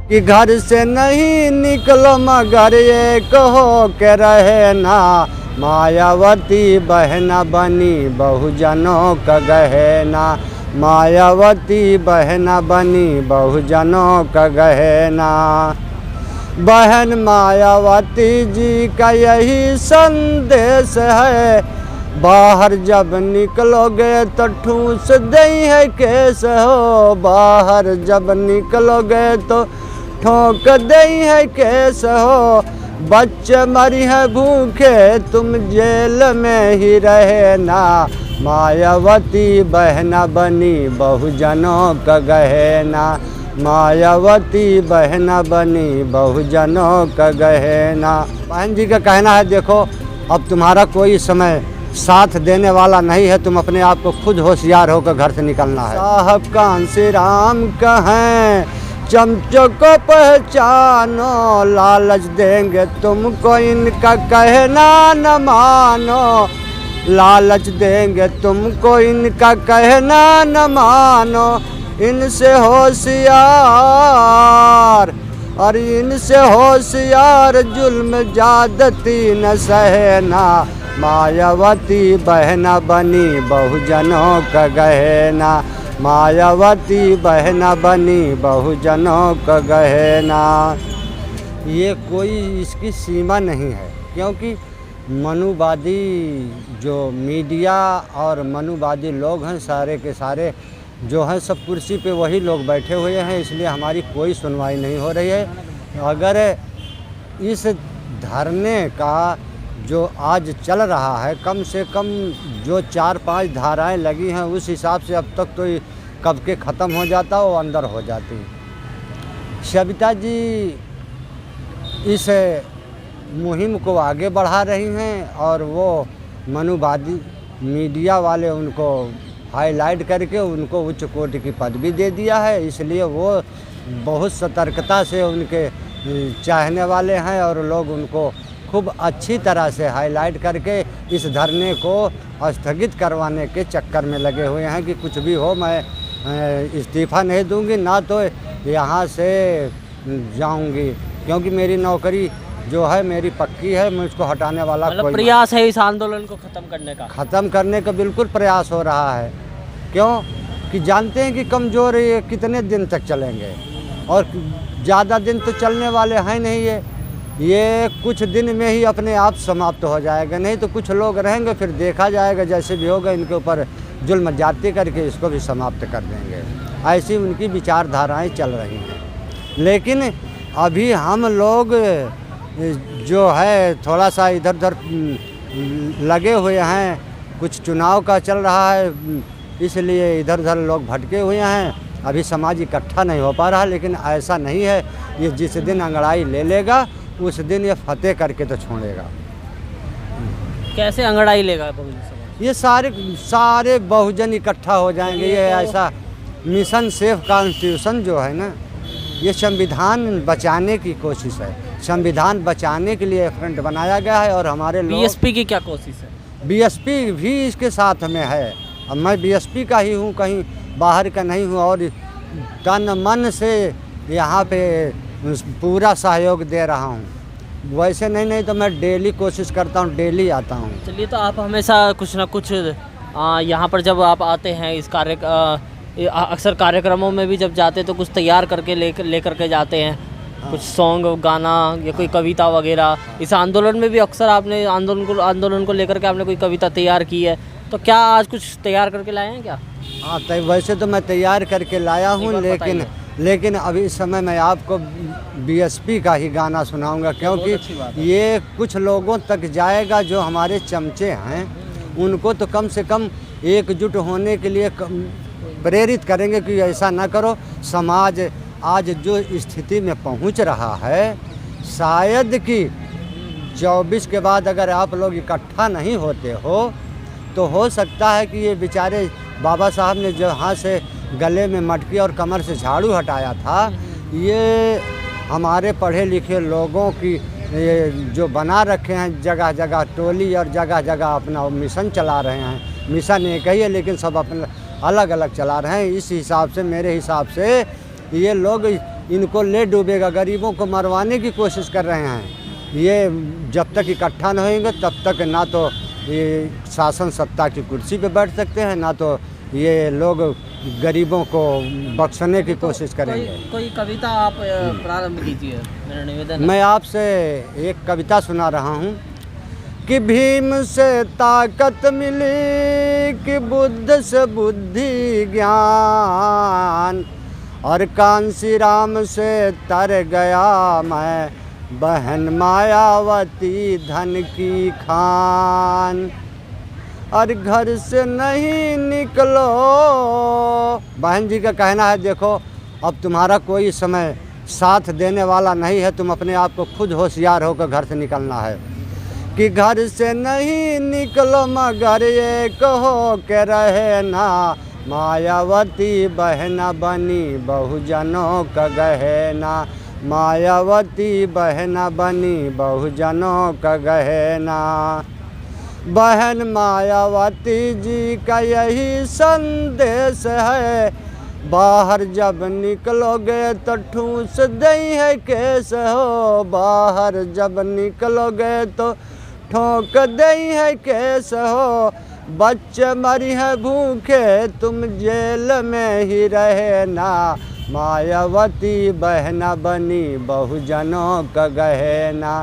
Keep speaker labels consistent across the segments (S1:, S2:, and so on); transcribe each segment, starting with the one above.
S1: कि घर से नहीं निकलो मगर ये कहो के रहे ना, मायावती बहना बनी बहुजनों का गहना, मायावती बहना बनी बहुजनों का गहना। बहन मायावती जी का यही संदेश है, बाहर जब निकलोगे तो ठूस दई है केस हो, बाहर जब निकलोगे तो ठोक दई है केस हो। बच्चे मरी है भूखे तुम जेल में ही रहे ना, मायावती बहना बनी बहुजनों का गहना, मायावती बहना बनी बहुजनों का गहना। बहन जी का कहना है देखो अब तुम्हारा कोई समय साथ देने वाला नहीं है, तुम अपने आप को खुद होशियार होकर घर से निकलना है। साहब कांसी राम कहें चमचों को पहचानो, लालच देंगे तुमको इनका कहना न मानो, लालच देंगे तुमको इनका कहना न मानो। इनसे होशियार और इनसे होशियार जुल्म ज्यादती न सहना, मायावती बहना बनी बहुजनों का गहना, मायावती बहना बनी बहुजनों का गहना। ये कोई इसकी सीमा नहीं है, क्योंकि मनुवादी जो मीडिया और मनुवादी लोग हैं सारे के सारे जो हैं सब कुर्सी पे वही लोग बैठे हुए हैं, इसलिए हमारी कोई सुनवाई नहीं हो रही है। अगर इस धरने का जो आज चल रहा है कम से कम जो 4-5 धाराएं लगी हैं उस हिसाब से अब तक तो कब के ख़त्म हो जाता वो अंदर हो जाती। सविता जी इस मुहिम को आगे बढ़ा रही हैं और वो मनुवादी मीडिया वाले उनको हाईलाइट करके उनको उच्च कोटि की पदवी दे दिया है, इसलिए वो बहुत सतर्कता से उनके चाहने वाले हैं और लोग उनको खूब अच्छी तरह से हाईलाइट करके इस धरने को स्थगित करवाने के चक्कर में लगे हुए हैं कि कुछ भी हो मैं इस्तीफ़ा नहीं दूंगी ना तो यहाँ से जाऊंगी, क्योंकि मेरी नौकरी जो है मेरी पक्की है, मुझको हटाने वाला कोई
S2: प्रयास है इस आंदोलन को ख़त्म करने का
S1: बिल्कुल प्रयास हो रहा है। क्यों कि जानते हैं कि कमज़ोर ये कितने दिन तक चलेंगे और ज़्यादा दिन तो चलने वाले हैं नहीं, ये कुछ दिन में ही अपने आप समाप्त हो जाएगा, नहीं तो कुछ लोग रहेंगे फिर देखा जाएगा जैसे भी होगा इनके ऊपर जुल्म जाती करके इसको भी समाप्त कर देंगे। ऐसी उनकी विचारधाराएं चल रही हैं। लेकिन अभी हम लोग जो है थोड़ा सा इधर उधर लगे हुए हैं, कुछ चुनाव का चल रहा है इसलिए इधर उधर लोग भटके हुए हैं, अभी समाज इकट्ठा नहीं हो पा रहा। लेकिन ऐसा नहीं है, ये जिस दिन अंगड़ाई ले लेगा उस दिन ये फतेह करके तो छोड़ेगा।
S2: कैसे अंगड़ाई लेगा?
S1: ये सारे बहुजन इकट्ठा हो जाएंगे। ये ऐसा मिशन सेफ कॉन्स्टिट्यूशन जो है ना, ये संविधान बचाने की कोशिश है, संविधान बचाने के लिए फ्रंट बनाया गया है। और हमारे लोग
S2: बीएसपी की क्या कोशिश है?
S1: बीएसपी भी इसके साथ में है। अब मैं बीएसपी का ही हूँ, कहीं बाहर का नहीं हूँ और तन मन से यहाँ पे पूरा सहयोग दे रहा हूँ। वैसे नहीं तो मैं डेली कोशिश करता हूँ, डेली आता हूँ।
S2: चलिए, तो आप हमेशा कुछ ना कुछ यहाँ पर जब आप आते हैं इस अक्सर कार्यक्रमों में भी जब जाते तो कुछ तैयार करके लेकर के जाते हैं, कुछ सॉन्ग गाना या कोई कविता वगैरह। इस आंदोलन में भी अक्सर आपने आंदोलन को लेकर के आपने कोई कविता तैयार की है, तो क्या आज कुछ तैयार करके लाए हैं क्या?
S1: हाँ, वैसे तो मैं तैयार करके लाया हूँ, लेकिन अभी इस समय मैं आपको बीएसपी का ही गाना सुनाऊंगा, क्योंकि ये कुछ लोगों तक जाएगा जो हमारे चमचे हैं, उनको तो कम से कम एकजुट होने के लिए प्रेरित करेंगे कि ऐसा ना करो। समाज आज जो स्थिति में पहुंच रहा है, शायद कि 24 के बाद अगर आप लोग इकट्ठा नहीं होते हो तो हो सकता है कि ये बेचारे बाबा साहब ने जो हाथ से गले में मटकी और कमर से झाड़ू हटाया था, ये हमारे पढ़े लिखे लोगों की ये जो बना रखे हैं जगह जगह टोली और जगह जगह अपना मिशन चला रहे हैं। मिशन एक ही है लेकिन सब अपना अलग अलग चला रहे हैं। इस हिसाब से मेरे हिसाब से ये लोग इनको ले डूबेगा, गरीबों को मरवाने की कोशिश कर रहे हैं। ये जब तक इकट्ठा न होंगे तब तक ना तो ये शासन सत्ता की कुर्सी पे बैठ सकते हैं, ना तो ये लोग गरीबों को बख्शने की कोशिश करेंगे।
S2: कोई कविता आप प्रारंभ कीजिए, मेरा निवेदन है।
S1: मैं आपसे एक कविता सुना रहा हूँ कि भीम से ताकत मिली, कि बुद्ध से बुद्धि ज्ञान, और कांसी राम से तर गया मैं, बहन मायावती धन की खान। और घर से नहीं निकलो, बहन जी का कहना है देखो अब तुम्हारा कोई समय साथ देने वाला नहीं है, तुम अपने आप को खुद होशियार होकर घर से निकलना है। कि घर से नहीं निकलो मगर एक हो के रहना, मायावती बहन बनी बहुजनों का गहना, मायावती बहन बनी बहुजनों का गहना। बहन मायावती जी का यही संदेश है, बाहर जब निकलोगे तो ठूस दई है केस हो, बाहर जब निकलोगे तो ठोक दई है केस हो। बच्चे मरी है भूखे तुम जेल में ही रहना, मायावती बहन बनी बहुजनों का गहना,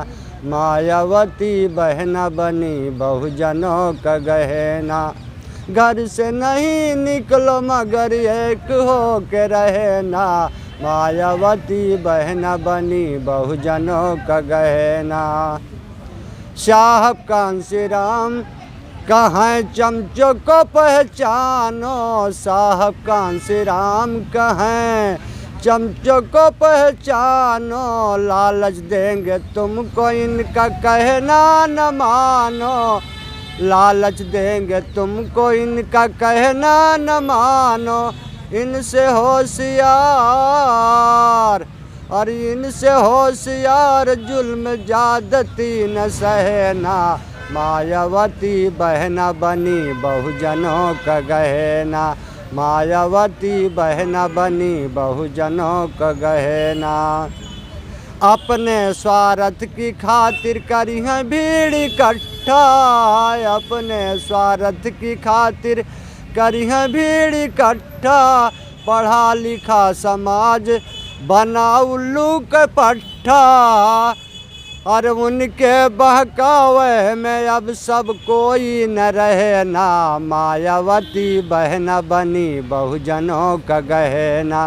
S1: मायावती बहन बनी बहुजनों का गहना। घर से नहीं निकलो मगर एक हो के रहना, मायावती बहन बनी बहुजनों का गहना। साहब कांसी राम कहाँ चमचों को पहचानो, साहब कांसी राम कहाँ चमचों को पहचानो, लालच देंगे तुमको इनका कहना न मानो, लालच देंगे तुमको इनका कहना न मानो। इनसे होशियार और इनसे होशियार जुल्म ज्यादती न सहना, मायावती बहन बनी बहुजनों का गहना, मायावती बहन बनी बहुजनों का गहना। अपने स्वार्थ की खातिर करी है भीड़ इकट्ठा, अपने स्वार्थ की खातिर करी है भीड़ इकट्ठा, पढ़ा लिखा समाज बना उल्लू के पट्ठा। और उनके बहकावे में अब सब कोई न रहना, मायावती बहन बनी बहुजनों का गहना,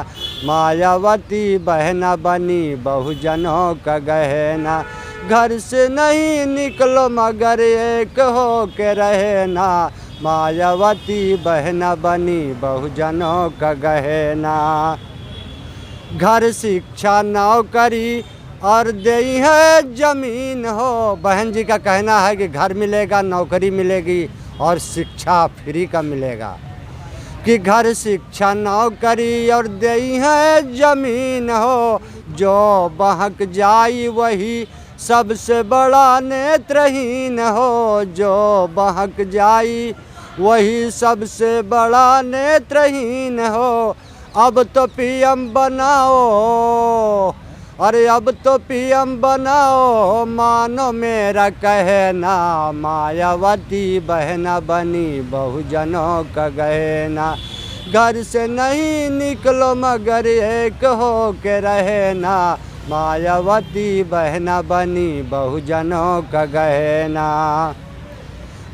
S1: मायावती बहन बनी बहुजनों का गहना। घर से नहीं निकलो मगर एक हो के रहना, मायावती बहन बनी बहुजनों का गहना। घर शिक्षा नौकरी और देई है जमीन हो, बहन जी का कहना है कि घर मिलेगा, नौकरी मिलेगी और शिक्षा फ्री का मिलेगा। कि घर शिक्षा नौकरी और देई है जमीन हो, जो बहक जाई वही सबसे बड़ा नेत्रहीन हो, जो बहक जाई वही सबसे बड़ा नेत्रहीन हो। अब तो पीएम बनाओ, अरे अब तो पीएम बनाओ, मानो मेरा कहना, मायावती बहन बनी बहुजनों का गहना। घर से नहीं निकलो मगर एक हो के रहना, मायावती बहन बनी बहुजनों का गहना।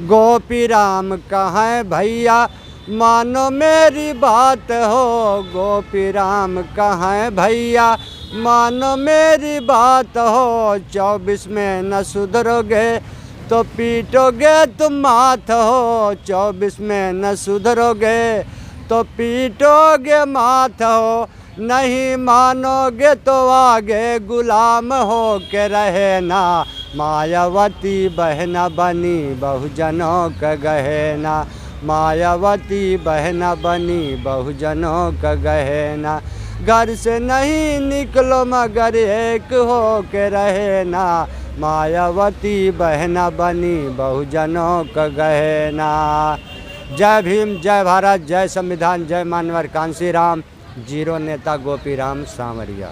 S1: गोपी राम कहाँ भैया मानो मेरी बात हो, गोपी राम कहाँ भैया मानो मेरी बात हो। 24 में न सुधरोगे तो पीटोगे तुम माथ हो, 24 में न सुधरोगे तो पीटोगे माथ हो। नहीं मानोगे तो आगे गुलाम हो के रहना, मायावती बहन बनी बहुजनों का गहना, मायावती बहन बनी बहुजनों का गहना। घर से नहीं निकलो मगर एक हो के रहना, मायावती बहन बनी बहुजनों का गहना। जय भीम, जय भारत, जय संविधान, जय मानवर कांसी राम। जीरो नेता गोपी राम सांवरिया।